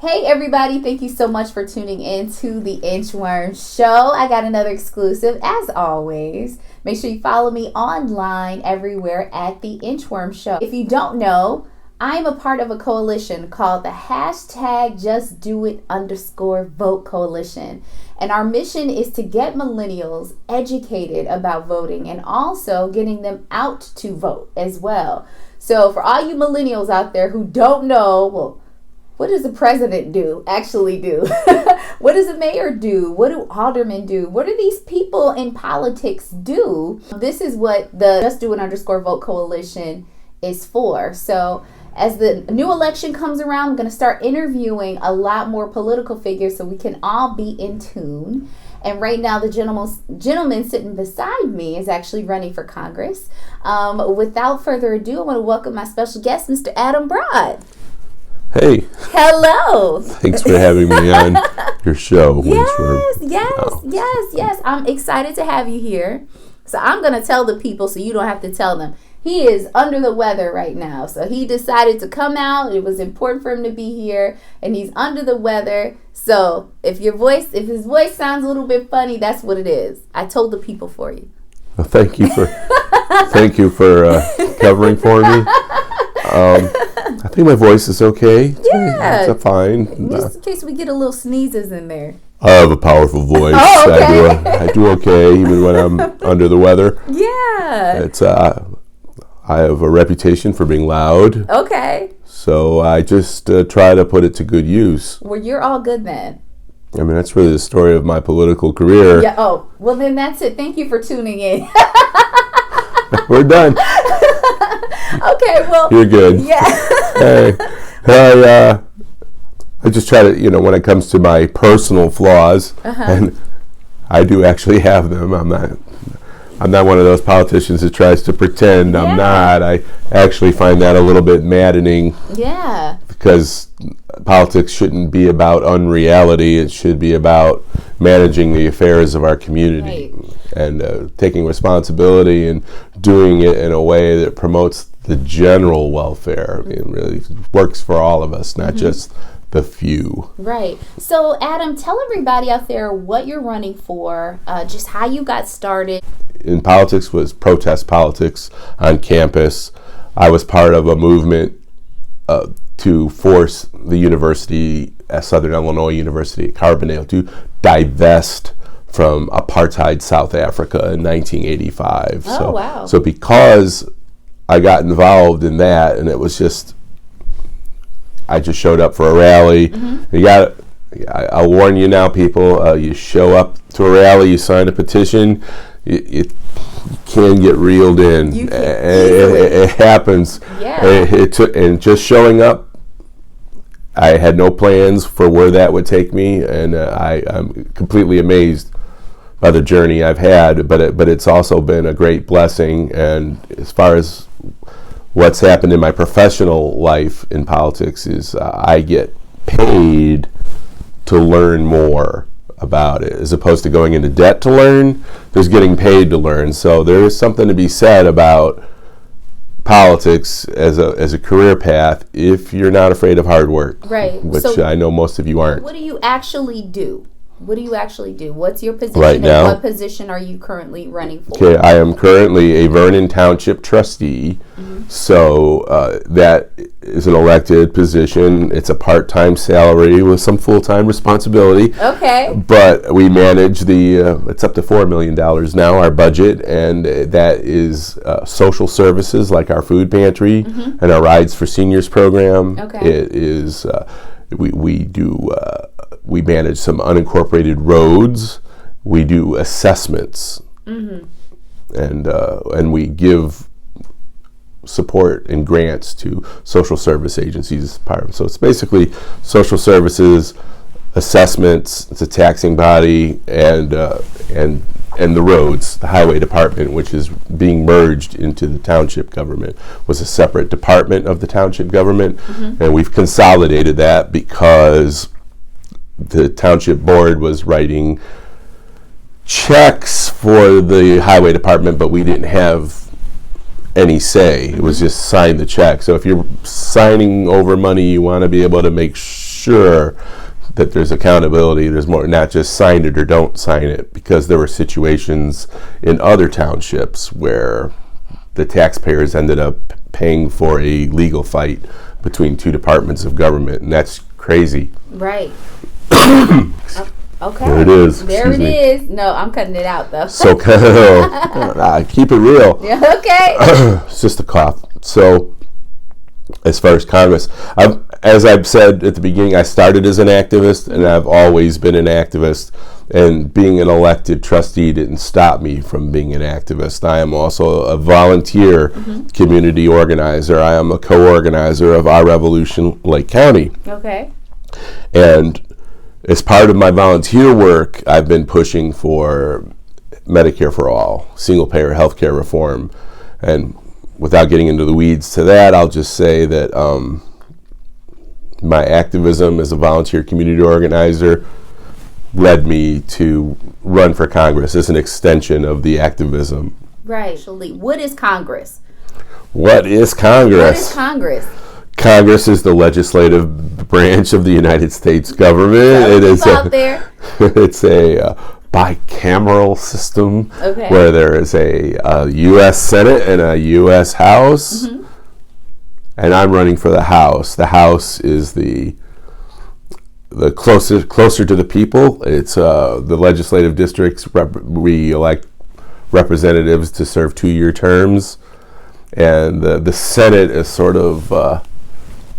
Hey everybody, thank you so much for tuning in to The Inchworm Show. I got another exclusive as always. Make sure you follow me online everywhere at The Inchworm Show. If you don't know, I'm a part of a coalition called the #JustDoIt_Vote Coalition. And our mission is to get millennials educated about voting and also getting them out to vote as well. So for all you millennials out there who don't know, well, what does the president actually do? What does the mayor do? What do aldermen do? What do these people in politics do? This is what the #JustDoIt_Vote Coalition is for. So as the new election comes around, I'm going to start interviewing a lot more political figures so we can all be in tune. And right now, the gentleman sitting beside me is actually running for Congress. Without further ado, I want to welcome my special guest, Mr. Adam Broad. Hey. Hello. Thanks for having me on your show. Yes. I'm excited to have you here. So I'm going to tell the people so you don't have to tell them. He is under the weather right now. So he decided to come out. It was important for him to be here. And he's under the weather. So if his voice sounds a little bit funny, that's what it is. I told the people for you. Well, thank you for covering for me. I think my voice is okay. Yeah. It's fine. Just in case we get a little sneezes in there. I have a powerful voice. Oh, okay. I do okay even when I'm under the weather. Yeah. It's I have a reputation for being loud. Okay. So I just try to put it to good use. Well, you're all good then. I mean, that's really the story of my political career. Yeah. Oh, well then that's it. Thank you for tuning in. We're done. Okay, well. You're good. Yeah. Hey, I just try to, when it comes to my personal flaws, and I do actually have them. I'm not one of those politicians that tries to pretend I'm not. I actually find that a little bit maddening. Yeah. Because politics shouldn't be about unreality. It should be about managing the affairs of our community and taking responsibility and doing it in a way that promotes the general welfare. I mean, it really works for all of us, not just the few. Right. So, Adam, tell everybody out there what you're running for, just how you got started. In politics was protest politics on campus. I was part of a movement to force the university, Southern Illinois University at Carbondale, to divest from apartheid South Africa in 1985. Oh, wow. So because I got involved in that, and it was just, I just showed up for a rally. I'll warn you now, people, you show up to a rally, you sign a petition, it can get reeled in. It happens. Yeah. And just showing up, I had no plans for where that would take me, and I'm completely amazed by the journey I've had. But it's also been a great blessing. And as far as what's happened in my professional life in politics is I get paid to learn more about it, as opposed to going into debt to learn. There's getting paid to learn. So there is something to be said about politics as a career path if you're not afraid of hard work. Right. Which so I know most of you aren't. What do you actually do? What's your position? Right now, and what position are you currently running for? Okay, I am currently a Vernon Township trustee. So that is an elected position. It's a part-time salary with some full-time responsibility. Okay. But we manage it's up to $4 million now, our budget, and that is social services like our food pantry and our Rides for Seniors program. Okay. It is, we manage some unincorporated roads. We do assessments. And we give support and grants to social service agencies. So it's basically social services, assessments. It's a taxing body, and the roads. The highway department, which is being merged into the township government, was a separate department of the township government, and we've consolidated that because the township board was writing checks for the highway department, but we didn't have any say. It was just sign the check. So if you're signing over money, you want to be able to make sure that there's accountability. There's more, not just sign it or don't sign it, because there were situations in other townships where the taxpayers ended up paying for a legal fight between two departments of government, and that's crazy. Right. Okay. There it is. There it is. No, I'm cutting it out though. So keep it real. Yeah, okay. It's just a cough. So as far as Congress, as I've said at the beginning, I started as an activist, and I've always been an activist. And being an elected trustee didn't stop me from being an activist. I am also a volunteer community organizer. I am a co-organizer of Our Revolution Lake County. Okay. And as part of my volunteer work, I've been pushing for Medicare for all, single-payer healthcare reform. And without getting into the weeds to that, I'll just say that my activism as a volunteer community organizer led me to run for Congress as an extension of the activism. Right. What is Congress? What is Congress? What is Congress? Congress is the legislative branch of the United States government. It is out there. It's a bicameral system Okay. where there is a U.S. Senate and a U.S. House. And I'm running for the House. The House is the closer to the people. It's the legislative districts. We elect representatives to serve 2-year terms, and the Senate is sort of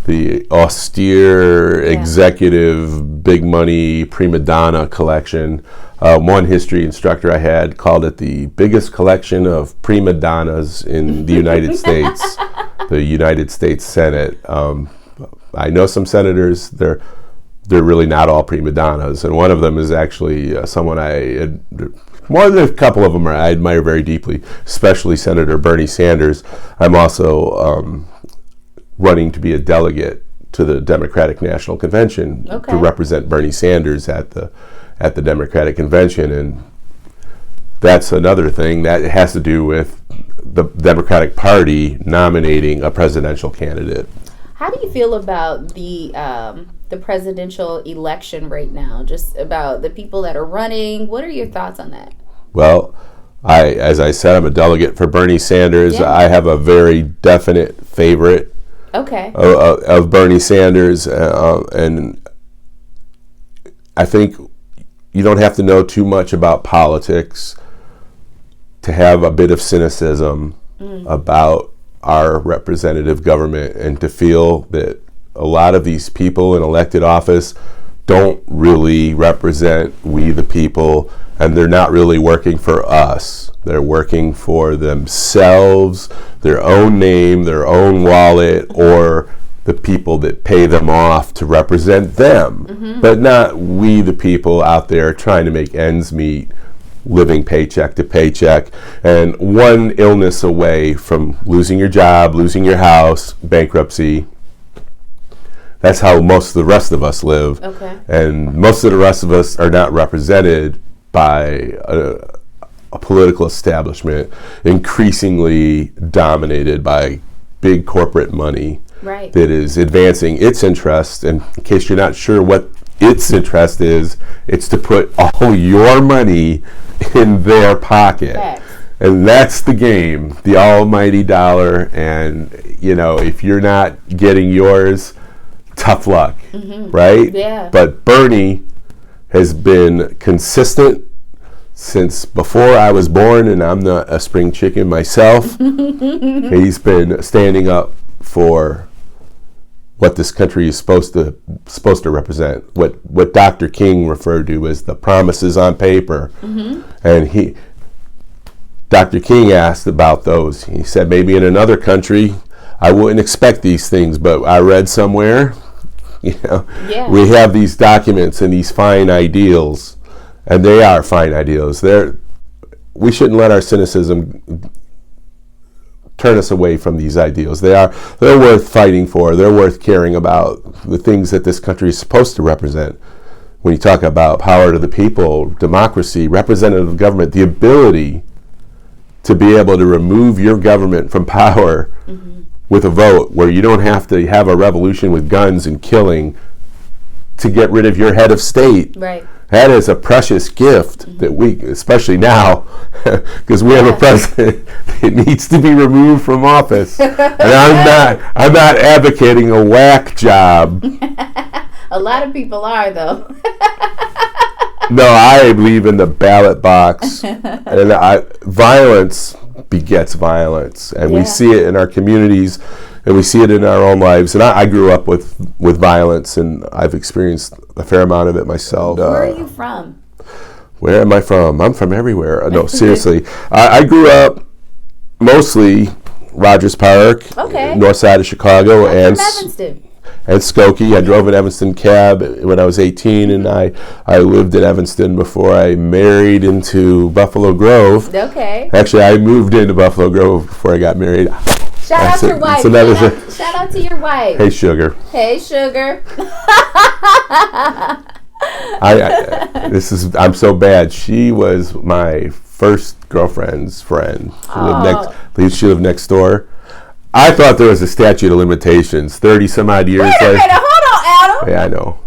the austere executive, big money prima donna collection. One history instructor I had called it the biggest collection of prima donnas in the United States, the United States Senate. I know some senators. They're really not all prima donnas, and one of them is actually someone more than a couple of them I admire very deeply, especially Senator Bernie Sanders. I'm also running to be a delegate to the Democratic National Convention to represent Bernie Sanders at the Democratic Convention, and that's another thing that has to do with the Democratic Party nominating a presidential candidate. How do you feel about the presidential election right now? Just about the people that are running. What are your thoughts on that? Well, as I said, I'm a delegate for Bernie Sanders. Yeah. I have a very definite favorite of Bernie Sanders, and I think you don't have to know too much about politics to have a bit of cynicism about our representative government, and to feel that a lot of these people in elected office don't really represent we the people, and they're not really working for us. They're working for themselves, their own name, their own wallet, or the people that pay them off to represent them, but not we the people out there trying to make ends meet, living paycheck to paycheck, and one illness away from losing your job, losing your house, bankruptcy. That's how most of the rest of us live. And most of the rest of us are not represented by a political establishment increasingly dominated by big corporate money that is advancing its interest. And in case you're not sure what its interest is, it's to put all your money in their pocket. And that's the game, the almighty dollar. And, if you're not getting yours, tough luck, right? Yeah. But Bernie has been consistent since before I was born, and I'm not a spring chicken myself. He's been standing up for what this country is supposed to represent, what Dr. King referred to as the promises on paper. And Dr. King asked about those. He said, maybe in another country I wouldn't expect these things, but I read somewhere, we have these documents and these fine ideals, and they are fine ideals. We shouldn't let our cynicism turn us away from these ideals. They're worth fighting for. They're worth caring about. The things that this country is supposed to represent. When you talk about power to the people, democracy, representative government, the ability to be able to remove your government from power with a vote, where you don't have to have a revolution with guns and killing to get rid of your head of state. Right. That is a precious gift that we, especially now, because we have a president that needs to be removed from office. And I'm not advocating a whack job. A lot of people are, though. No, I believe in the ballot box. And violence begets violence. And we see it in our communities, and we see it in our own lives. And I grew up with violence, and I've experienced a fair amount of it myself. Where are you from? Where am I from? I'm from everywhere. No, seriously. I grew up mostly Rogers Park, north side of Chicago, and Skokie. I drove an Evanston cab when I was 18, and I lived in Evanston before I married into Buffalo Grove. Okay. Actually, I moved into Buffalo Grove before I got married. Shout out to your wife. Shout out to your wife. Hey, sugar. Hey, sugar. I'm so bad. She was my first girlfriend's friend. She lived next door. I thought there was a statute of limitations, 30 some odd years. Wait a minute, hold on, Adam. Yeah, I know.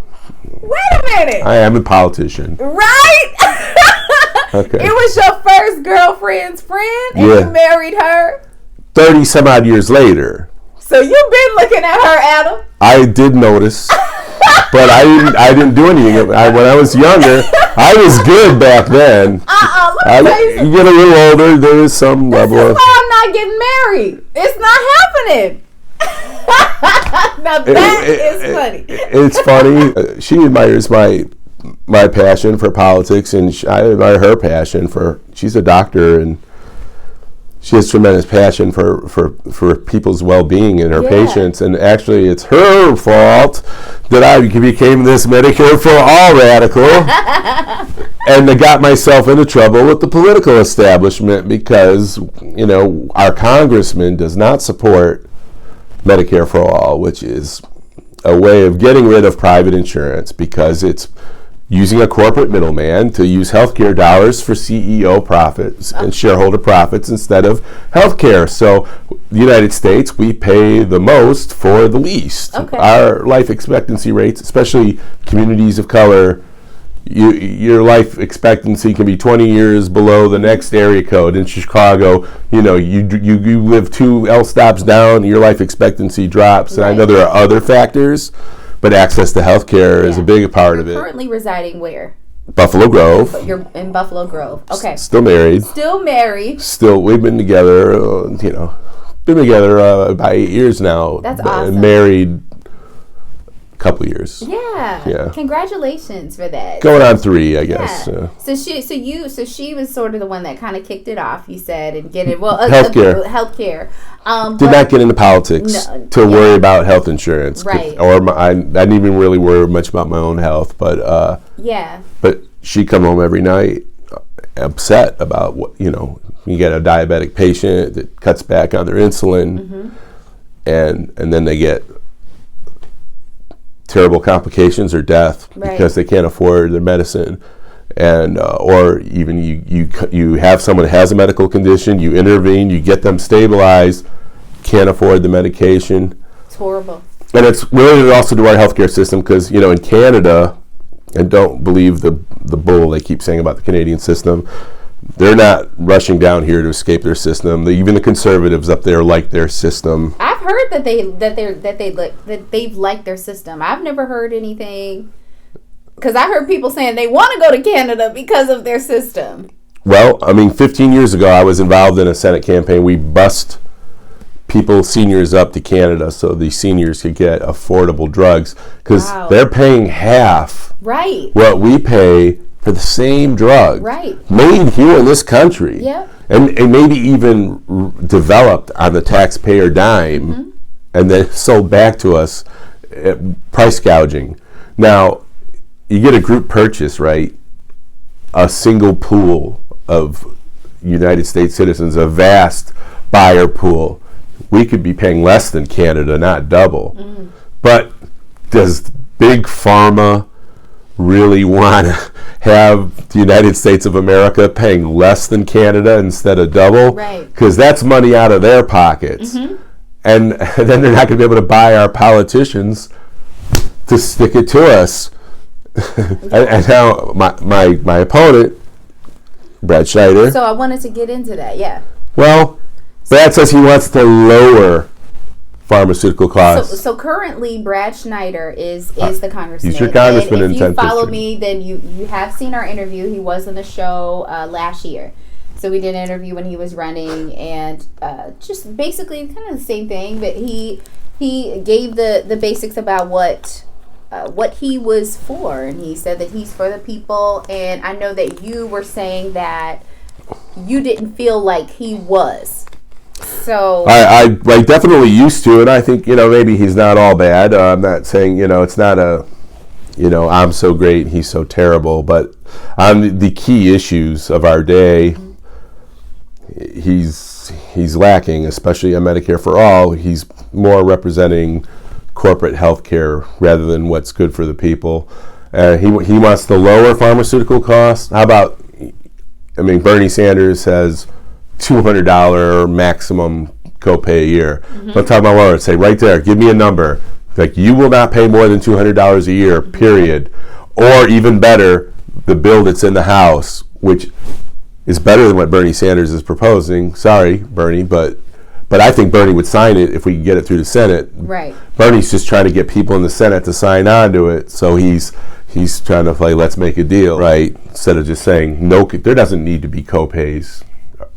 Wait a minute. I am a politician. Right? Okay. It was your first girlfriend's friend, and you married her? 30 some odd years later. So you've been looking at her, Adam? I did notice, but I didn't do anything. When I was younger, I was good back then. You get a little older, there is some level of... This is why I'm not getting married. It's not happening. Now that is funny. It's funny. She admires my passion for politics, and I admire her passion for... She's a doctor, and she has tremendous passion for people's well-being and her patients. And actually, it's her fault that I became this Medicare for All radical and I got myself into trouble with the political establishment because, our congressman does not support Medicare for All, which is a way of getting rid of private insurance because it's using a corporate middleman to use healthcare dollars for CEO profits and shareholder profits instead of healthcare. So the United States, we pay the most for the least. Okay. Our life expectancy rates, especially communities of color, your life expectancy can be 20 years below the next area code. In Chicago, you live 2 L stops down, your life expectancy drops. And I know there are other factors, but access to health care is a big part of it. Currently residing where? Buffalo Grove. You're in Buffalo Grove. Okay. Still married. We've been together, about 8 years now. That's awesome. Married a couple years. Yeah. Congratulations for that. Going on 3, I guess. So she was sort of the one that kind of kicked it off, you said, and get it healthcare. Did not get into politics to worry about health insurance. Right. I didn't even really worry much about my own health, but But she come home every night upset about what you get a diabetic patient that cuts back on their insulin, and then they get terrible complications or death because they can't afford their medicine. And or even you have someone that has a medical condition, you intervene, you get them stabilized, can't afford the medication. It's horrible. And it's related also to our healthcare system because in Canada, and don't believe the bull they keep saying about the Canadian system, they're not rushing down here to escape their system. Even the conservatives up there like their system. I've heard that they've liked their system. I've never heard anything. Because I heard people saying they want to go to Canada because of their system. Well, 15 years ago, I was involved in a Senate campaign. We bussed seniors up to Canada so the seniors could get affordable drugs. Because they're paying half what we pay for the same drug. Made here in this country. Yeah. And maybe even developed on the taxpayer dime and then sold back to us at price gouging. Now, you get a group purchase, right? A single pool of United States citizens, a vast buyer pool. We could be paying less than Canada, not double. But does Big Pharma really want to have the United States of America paying less than Canada instead of double? Because that's money out of their pockets. And then they're not going to be able to buy our politicians to stick it to us. And now my opponent, Brad Snyder. So I wanted to get into that, yeah. Well, Brad says he wants to lower pharmaceutical costs. So currently, Brad Snyder is the congressman. He's your congressman and in if you 10th follow district. me, then you have seen our interview. He was on the show last year. So we did an interview when he was running, and just basically kind of the same thing. But he gave the basics about what he was for, and he said that he's for the people. And I know that you were saying that you didn't feel like he was. So I definitely used to, and I think, maybe he's not all bad. I'm not saying, it's not I'm so great and he's so terrible, but on the key issues of our day, he's lacking, especially on Medicare for all. He's more representing corporate health care rather than what's good for the people. He wants to lower pharmaceutical costs. How about, Bernie Sanders has $200 maximum copay a year. Don't talk about lower. Say right there, give me a number. Like, you will not pay more than $200 a year, period. Or even better, the bill that's in the House, which is better than what Bernie Sanders is proposing. Sorry, Bernie, but I think Bernie would sign it if we could get it through the Senate. Right. Bernie's just trying to get people in the Senate to sign on to it, so he's trying to play let's make a deal, right? Instead of just saying no, there doesn't need to be copays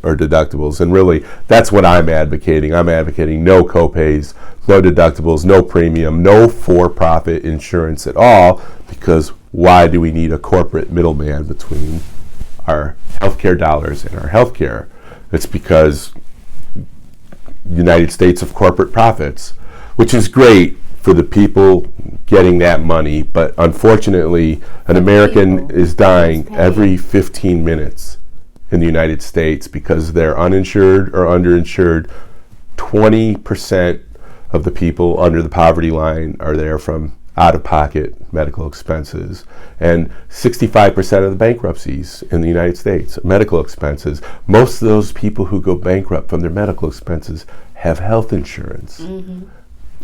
or deductibles. And really, that's what I'm advocating. I'm advocating no copays, no deductibles, no premium, no for-profit insurance at all, because why do we need a corporate middleman between our healthcare dollars and our healthcare? It's because United States of corporate profits, which is great for the people getting that money, but unfortunately, an American is dying every 15 minutes in the United States because they're uninsured or underinsured. 20% of the people under the poverty line are there from out-of-pocket medical expenses, and 65% of the bankruptcies in the United States, medical expenses. Most of those people who go bankrupt from their medical expenses have health insurance.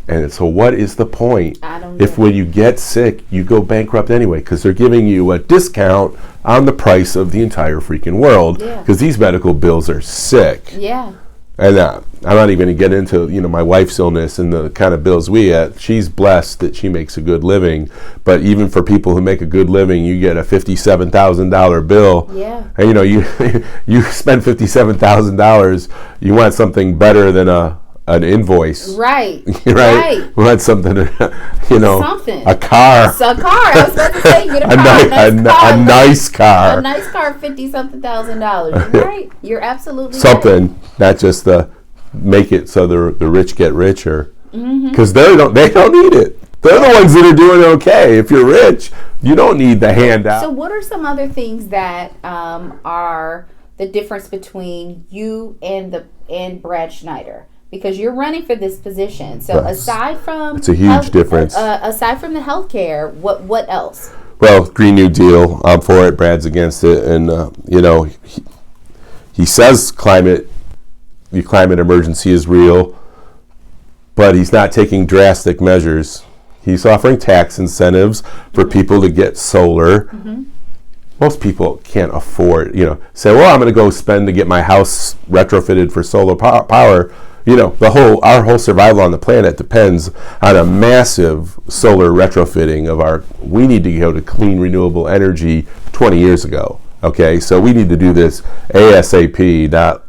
And so what is the point if when you get sick, you go bankrupt anyway? Because they're giving you a discount on the price of the entire freaking world, because these medical bills are sick. Yeah. And I'm not even going to get into, my wife's illness and the kind of bills we get. She's blessed that she makes a good living. But even for people who make a good living, you get a $57,000 bill. Yeah. And, you spend $57,000, you want something better than an invoice. Right. Right. We want something, something. A car. It's a car. I was about to say, get a car. A nice car. A nice car, $50-something thousand. You're right. You're absolutely something, right. Not just make it so the rich get richer. Because they don't need it. They're the ones that are doing okay. If you're rich, you don't need the handout. So what are some other things that are the difference between you and Brad Snyder? Because you're running for this position. So aside from... It's a huge difference. Aside from the healthcare, what else? Well, Green New Deal, I'm for it. Brad's against it. And, he says the climate emergency is real, but he's not taking drastic measures. He's offering tax incentives for people to get solar. Most people can't afford, say, well, I'm going to go spend to get my house retrofitted for solar power. Our whole survival on the planet depends on a massive solar retrofitting we need to go to clean renewable energy 20 years ago. Okay, so we need to do this ASAP, not,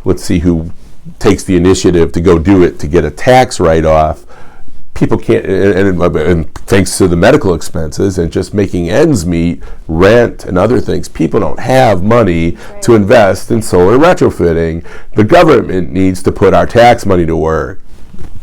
let's see who takes the initiative to go do it to get a tax write-off. People can't, and thanks to the medical expenses and just making ends meet, rent and other things, people don't have money to invest in solar retrofitting. The government needs to put our tax money to work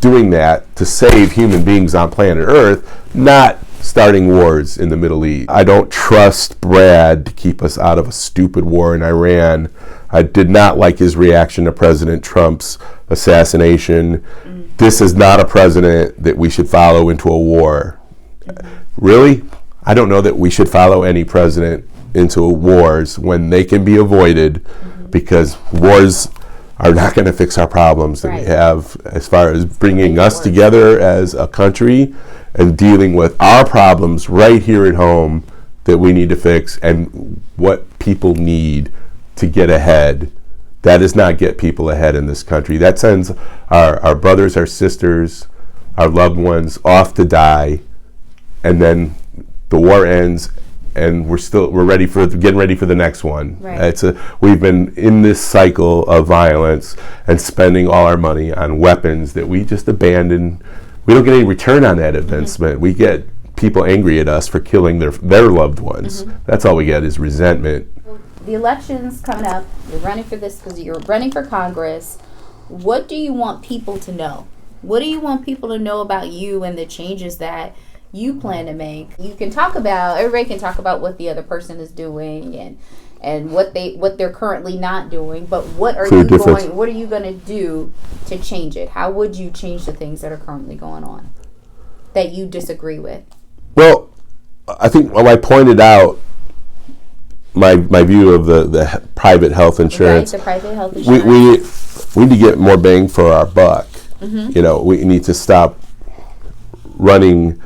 doing that to save human beings on planet Earth, not starting wars in the Middle East. I don't trust Brad to keep us out of a stupid war in Iran. I did not like his reaction to President Trump's assassination. This is not a president that we should follow into a war. Really? I don't know that we should follow any president into wars when they can be avoided, because wars are not going to fix our problems that we Right. have as far as bringing Make it us work. together as a country and dealing with our problems right here at home that we need to fix and what people need to get ahead. That does not get people ahead in this country. That sends our brothers, our sisters, our loved ones off to die, and then the war ends, and we're getting ready for the next one. Right. We've been in this cycle of violence and spending all our money on weapons that we just abandon. We don't get any return on that investment. We get people angry at us for killing their loved ones. That's all we get is resentment. The election's coming up. You're running for this because you're running for Congress. What do you want people to know? What do you want people to know about you and the changes that you plan to make? You can talk about, everybody can talk about what the other person is doing and what they're currently not doing, but what are you going to do to change it? How would you change the things that are currently going on that you disagree with? Well, I think I pointed out my view of the private health insurance. Right, the private health insurance. We need to get more bang for our buck. We need to stop running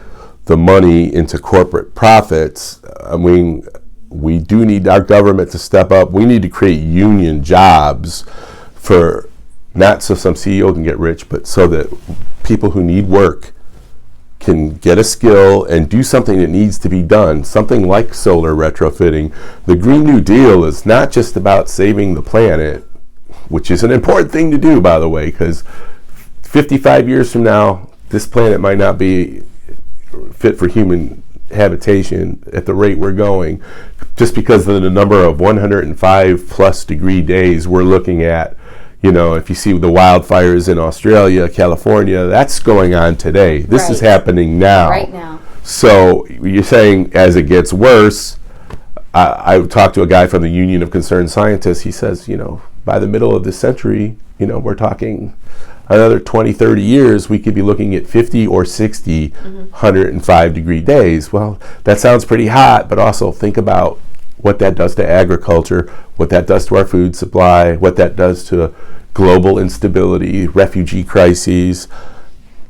the money into corporate profits. I mean, we do need our government to step up. We need to create union jobs for not so some CEO can get rich, but so that people who need work can get a skill and do something that needs to be done, something like solar retrofitting. The Green New Deal is not just about saving the planet, which is an important thing to do, by the way, because 55 years from now, this planet might not be fit for human habitation at the rate we're going, just because of the number of 105 plus degree days we're looking at. If you see the wildfires in Australia, California, that's going on today. This is happening now. Right now. So you're saying as it gets worse, I talked to a guy from the Union of Concerned Scientists. He says, by the middle of this century, we're talking another 20, 30 years, we could be looking at 50 or 60 105 degree days. Well, that sounds pretty hot, but also think about what that does to agriculture, what that does to our food supply, what that does to global instability, refugee crises,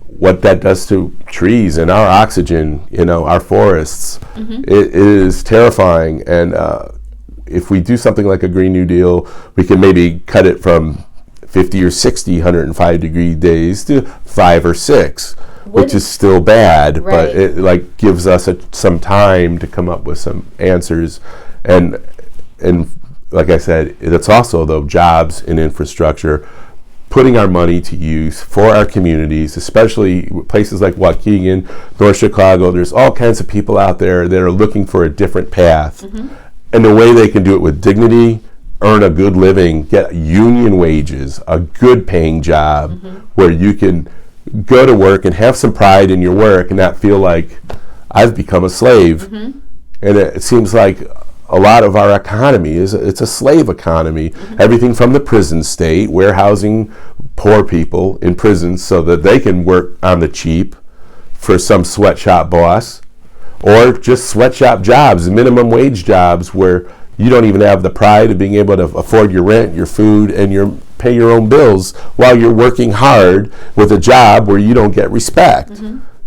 what that does to trees and our oxygen, our forests. It is terrifying. And if we do something like a Green New Deal, we can maybe cut it from 50 or 60 105 degree days to 5 or 6. Which is still bad, but it gives us some time to come up with some answers. And like I said, it's also the jobs and infrastructure, putting our money to use for our communities, especially places like Waukegan, North Chicago. There's all kinds of people out there that are looking for a different path. And the way they can do it with dignity, earn a good living, get union wages, a good paying job where you can go to work and have some pride in your work and not feel like I've become a slave. And it seems like a lot of our economy it's a slave economy. Everything from the prison state, warehousing poor people in prisons so that they can work on the cheap for some sweatshop boss, or just sweatshop jobs, minimum wage jobs where you don't even have the pride of being able to afford your rent, your food, and pay your own bills while you're working hard with a job where you don't get respect.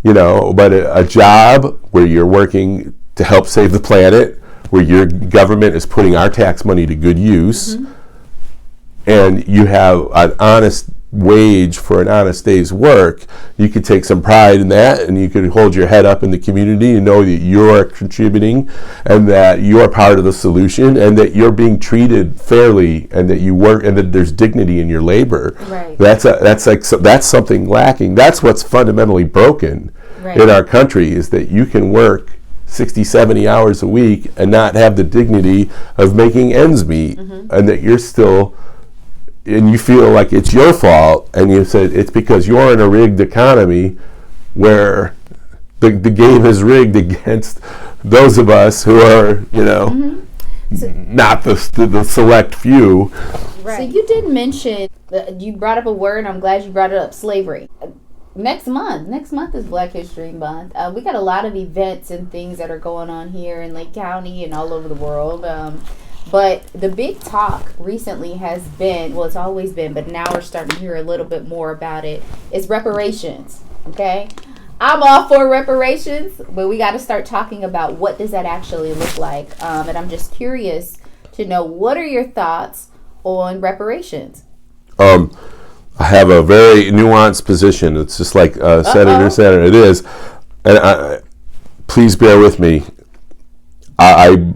But a job where you're working to help save the planet, where your government is putting our tax money to good use, and you have an honest wage for an honest day's work, you could take some pride in that, and you could hold your head up in the community and know that you're contributing and that you're part of the solution and that you're being treated fairly and that you work and that there's dignity in your labor. That's something lacking. That's what's fundamentally broken in our country, is that you can work 60, 70 hours a week and not have the dignity of making ends meet, and that you're still, and you feel like it's your fault, and you said it's because you're in a rigged economy where the game is rigged against those of us who are, not the select few. So you did mention, you brought up a word, I'm glad you brought it up, slavery. Next month is Black History Month. We got a lot of events and things that are going on here in Lake County and all over the world. But the big talk recently has been, well, it's always been, but now we're starting to hear a little bit more about it, is reparations. Okay? I'm all for reparations, but we got to start talking about what does that actually look like. And I'm just curious to know, what are your thoughts on reparations? I have a very nuanced position. It's just like Senator. It is. And please bear with me. I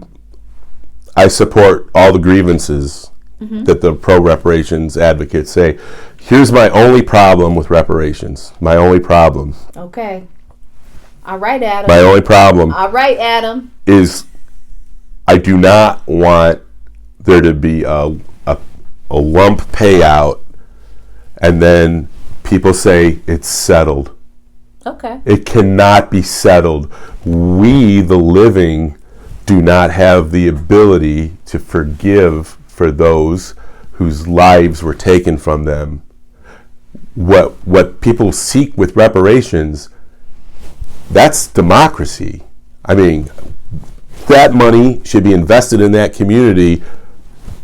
support all the grievances that the pro-reparations advocates say. Here's my only problem with reparations. My only problem. Okay. All right, Adam. My only problem. All right, Adam. Is I do not want there to be a lump payout and then people say it's settled. Okay. It cannot be settled. We, the living, do not have the ability to forgive for those whose lives were taken from them. What people seek with reparations, that's democracy. I mean, that money should be invested in that community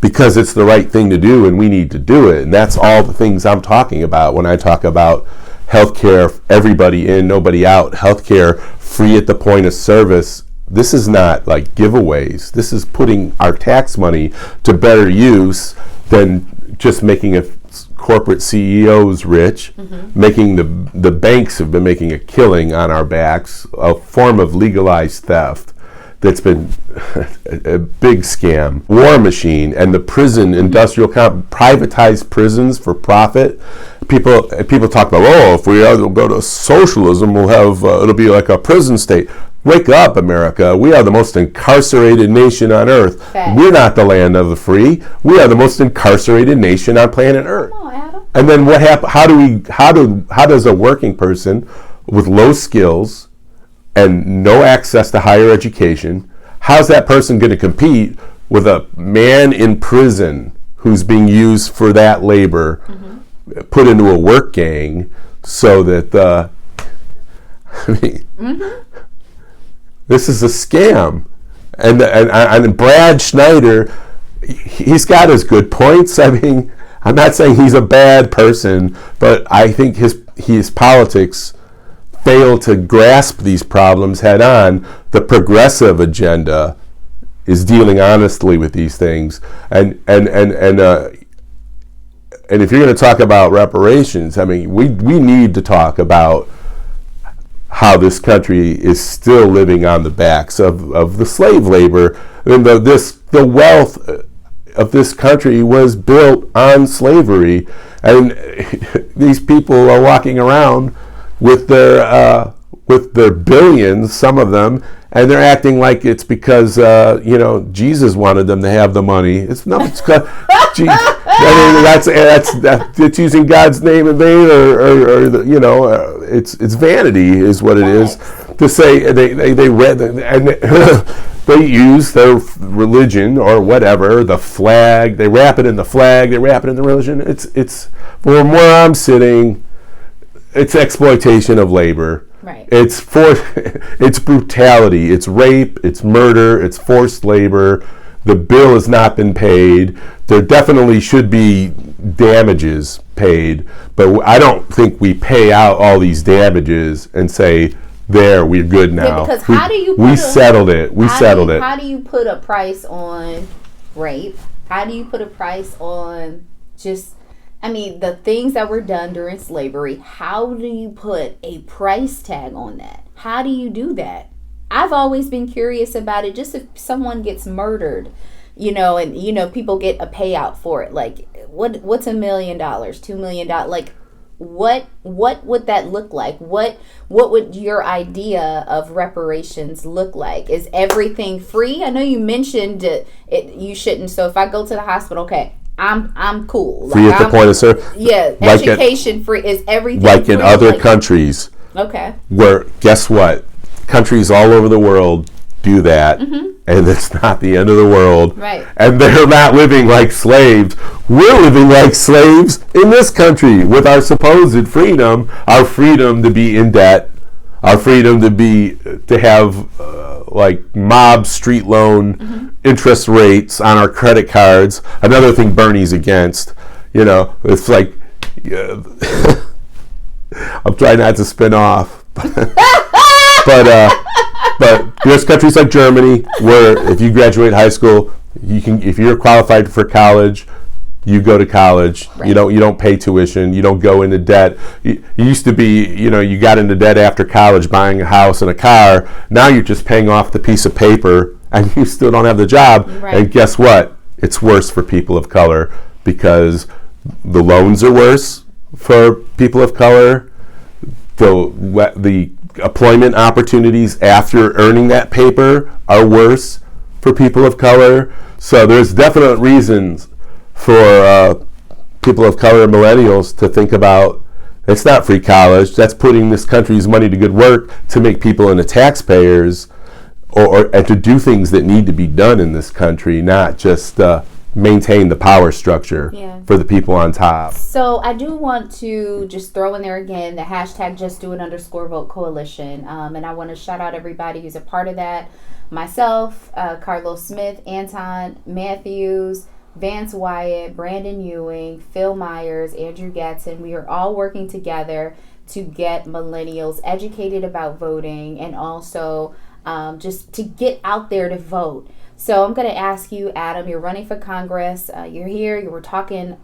because it's the right thing to do and we need to do it. And that's all the things I'm talking about when I talk about healthcare, everybody in, nobody out, healthcare free at the point of service. This is not like giveaways. This is putting our tax money to better use than just making corporate CEOs rich, making the banks have been making a killing on our backs, a form of legalized theft that's been a big scam. War machine and the prison industrial privatized prisons for profit. People talk about, if we go to socialism, we'll have it'll be like a prison state. Wake up, America. We are the most incarcerated nation on earth. Fact. We're not the land of the free. We are the most incarcerated nation on planet Earth. Come on, Adam. And then what happens? How does a working person with low skills and no access to higher education, how's that person going to compete with a man in prison who's being used for that labor, put into a work gang so that this is a scam. And Brad Snyder, he's got his good points. I mean, I'm not saying he's a bad person, but I think his politics fail to grasp these problems head on. The progressive agenda is dealing honestly with these things. And if you're going to talk about reparations, I mean, we need to talk about how this country is still living on the backs of the slave labor. And the wealth of this country was built on slavery. And these people are walking around with their billions, some of them, and they're acting like it's because Jesus wanted them to have the money. It's because that's using God's name in vain, or it's vanity is what it is to say they read and they use their religion or whatever, the flag. They wrap it in the flag. They wrap it in the religion. It's from where I'm sitting. It's exploitation of labor. Right. It's brutality. It's rape. It's murder. It's forced labor. The bill has not been paid. There definitely should be damages paid, but I don't think we pay out all these damages and say, "There, we're good now." Yeah, because we settled it. We settled it. How do you put a price on rape? How do you put a price on the things that were done during slavery? How do you put a price tag on that? How do you do that? I've always been curious about it. Just if someone gets murdered, and people get a payout for it. Like, what's $1 million, $2 million? Like, what would that look like? What would your idea of reparations look like? Is everything free? I know you mentioned you shouldn't. So if I go to the hospital, okay, I'm cool. Free at the point of service. Yeah, education free. Is everything like free? In other countries? Okay. Where, guess what? Countries all over the world do that, and it's not the end of the world. Right. And they're not living like slaves. We're living like slaves in this country with our supposed freedom, our freedom to be in debt, our freedom to have like mob street loan interest rates on our credit cards. Another thing Bernie's against. It's like I'm trying not to spin off, but there's countries like Germany where if you graduate high school, if you're qualified for college, you go to college. Right. You don't pay tuition. You don't go into debt. You used to be, you got into debt after college buying a house and a car. Now you're just paying off the piece of paper and you still don't have the job. Right. And guess what? It's worse for people of color because the loans are worse for people of color. The employment opportunities after earning that paper are worse for people of color. So there's definite reasons for people of color and millennials to think about, it's not free college, that's putting this country's money to good work to make people into taxpayers and to do things that need to be done in this country, not just maintain the power structure for the people on top. So I do want to just throw in there again the hashtag #JustDoIt_Vote Coalition. And I want to shout out everybody who's a part of that. Myself, Carlos Smith, Anton Matthews, Vance Wyatt, Brandon Ewing, Phil Myers, Andrew Gatson. We are all working together to get millennials educated about voting and also just to get out there to vote. So I'm going to ask you, Adam, you're running for Congress. You're here. You were talking,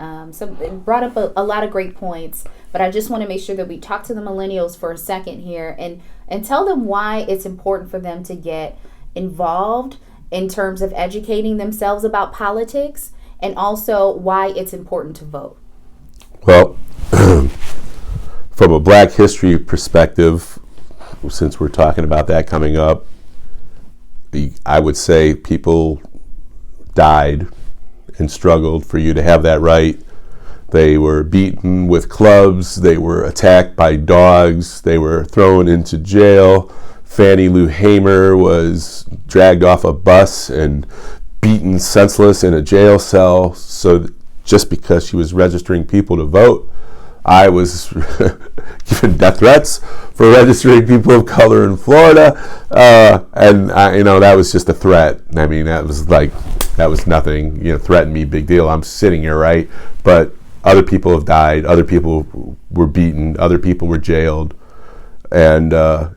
brought up a lot of great points, but I just want to make sure that we talk to the millennials for a second here and tell them why it's important for them to get involved in terms of educating themselves about politics and also why it's important to vote. Well, from a Black history perspective, since we're talking about that coming up, I would say people died and struggled for you to have that right. They were beaten with clubs. They were attacked by dogs. They were thrown into jail. Fannie Lou Hamer was dragged off a bus and beaten senseless in a jail cell. So just because she was registering people to vote, I was given death threats for registering people of color in Florida, and that was just a threat. I mean, that was nothing. Threaten me, big deal. I'm sitting here, right? But other people have died. Other people were beaten. Other people were jailed, and I'm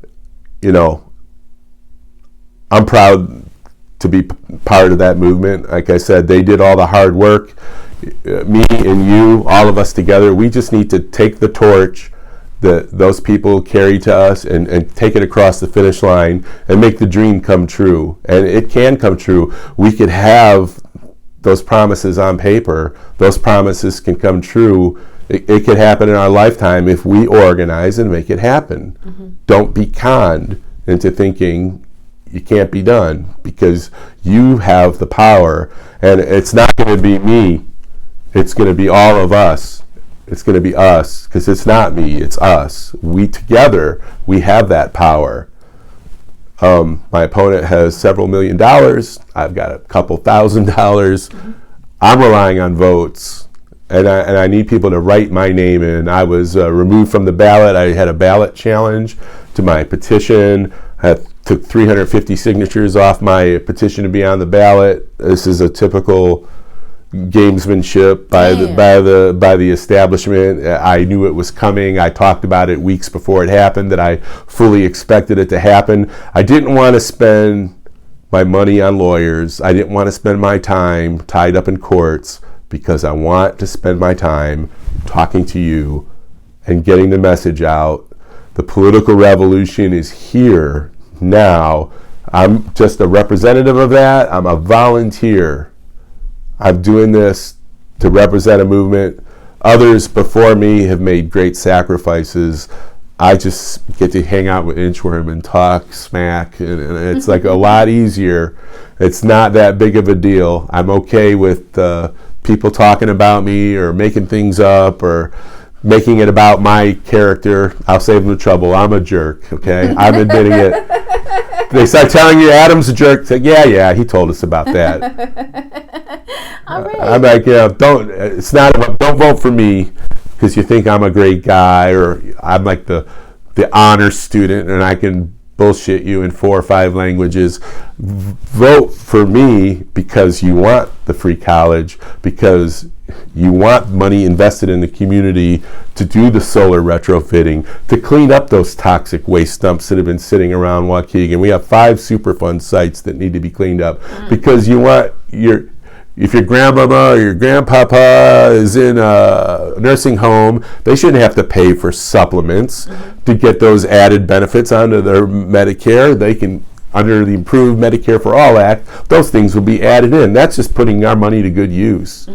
proud to be part of that movement. Like I said, they did all the hard work. Me and you, all of us together, we just need to take the torch that those people carry to us and take it across the finish line and make the dream come true. And it can come true. We could have those promises on paper. Those promises can come true. It could happen in our lifetime if we organize and make it happen. Mm-hmm. Don't be conned into thinking it can't be done, because you have the power. And it's not going to be me. It's going to be all of us. It's going to be us, because it's not me, it's us. We together, we have that power. My opponent has several $1 million. I've got a couple $1,000. Mm-hmm. I'm relying on votes, and I need people to write my name in. I was removed from the ballot. I had a ballot challenge to my petition. I took 350 signatures off my petition to be on the ballot. This is a typical gamesmanship by the establishment. I knew it was coming. I talked about it weeks before it happened, that I fully expected it to happen. I didn't want to spend my money on lawyers. I didn't want to spend my time tied up in courts, because I want to spend my time talking to you and getting the message out. The political revolution is here now. I'm just a representative of that. I'm a volunteer. I'm doing this to represent a movement. Others before me have made great sacrifices. I just get to hang out with Inchworm and talk smack, and it's like a lot easier. It's not that big of a deal. I'm okay with people talking about me or making things up or making it about my character. I'll save them the trouble. I'm a jerk, okay? I'm admitting it. They start telling you Adam's a jerk. Say, yeah, he told us about that. All right. I'm like, don't vote for me because you think I'm a great guy, or I'm like the honor student and I can bullshit you in 4 or 5 languages. Vote for me because you want the free college, because you want money invested in the community to do the solar retrofitting, to clean up those toxic waste dumps that have been sitting around Waukegan. We have 5 Superfund sites that need to be cleaned up because you want if your grandmama or your grandpapa is in a nursing home, they shouldn't have to pay for supplements to get those added benefits onto their Medicare. They can, under the Improved Medicare for All Act, those things will be added in. That's just putting our money to good use.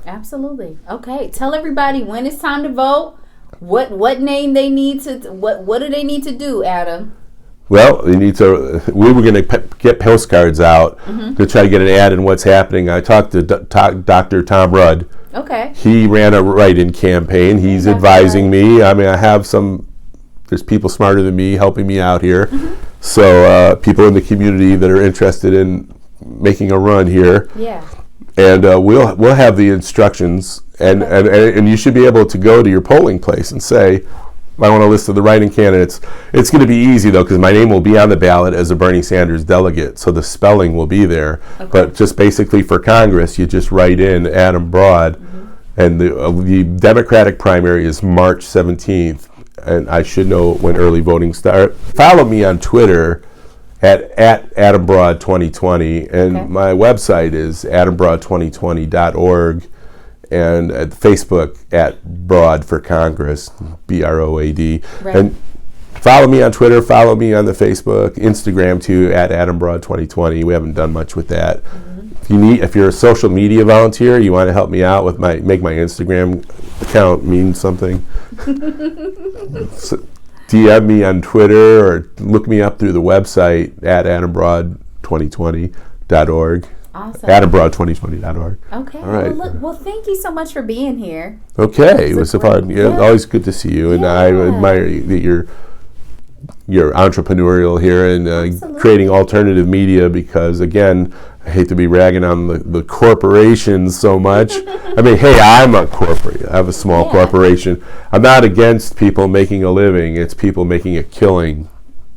Absolutely. Okay, tell everybody when it's time to vote. What name they need to, what do they need to do, Adam? Well, we were going to get postcards out to try to get an ad in what's happening. I talked to Dr. Tom Rudd. Okay. He ran a write-in campaign. He's advising me. I mean, there's people smarter than me helping me out here. So people in the community that are interested in making a run here. Yeah. And we'll have the instructions, and you should be able to go to your polling place and say, I want a list of the write-in candidates. It's going to be easy, though, because my name will be on the ballot as a Bernie Sanders delegate, so the spelling will be there. Okay. But just basically for Congress, you just write in Adam Broad, and the Democratic primary is March 17th, and I should know when early voting starts. Follow me on Twitter at Adam Broad 2020, and my website is adambroad2020.org. And at Facebook at Broad for Congress, BROAD. Right. And follow me on Twitter, follow me on the Facebook, Instagram too, at AdamBroad2020. We haven't done much with that. If you're a social media volunteer, you want to help me out with make my Instagram account mean something, so DM me on Twitter or look me up through the website at AdamBroad2020.org. Awesome. AdamBroad2020.org. Okay. All right. Well, thank you so much for being here. Okay. It was fun. Yeah. Always good to see you. And I admire that you're entrepreneurial here and creating alternative media because, again, I hate to be ragging on the corporations so much. I mean, hey, I'm a corporate. I have a small corporation. I'm not against people making a living. It's people making a killing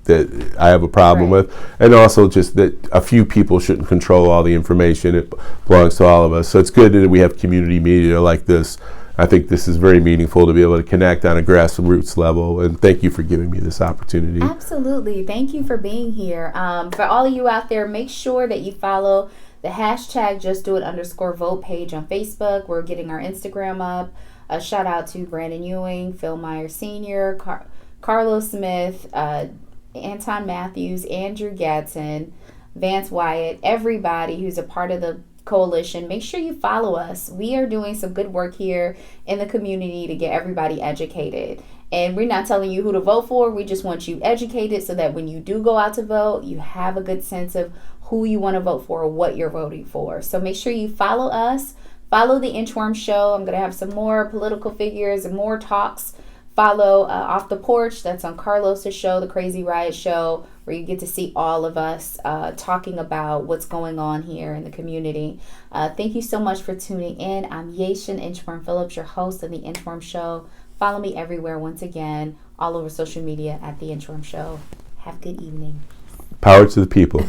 that I have a problem with, and also just that a few people shouldn't control all the information. It belongs to all of us. So it's good that we have community media like this. I think this is very meaningful to be able to connect on a grassroots level, and thank you for giving me this opportunity. Absolutely. Thank you for being here. For all of you out there, make sure that you follow the hashtag JustDoIt_vote page on Facebook. We're getting our Instagram up. A shout out to Brandon Ewing, Phil Meyer Sr., Carlos Smith, Anton Matthews, Andrew Gadsden, Vance Wyatt, everybody who's a part of the coalition. Make sure you follow us. We are doing some good work here in the community to get everybody educated. And we're not telling you who to vote for. We just want you educated so that when you do go out to vote, you have a good sense of who you want to vote for or what you're voting for. So make sure you follow us. Follow The Inchworm Show. I'm going to have some more political figures and more talks. Follow Off the Porch. That's on Carlos's show, The Crazy Riot Show, where you get to see all of us talking about what's going on here in the community. Thank you so much for tuning in. I'm Yashin Inchworm Phillips, your host of The Inchworm Show. Follow me everywhere, once again, all over social media at The Inchworm Show. Have a good evening. Power to the people.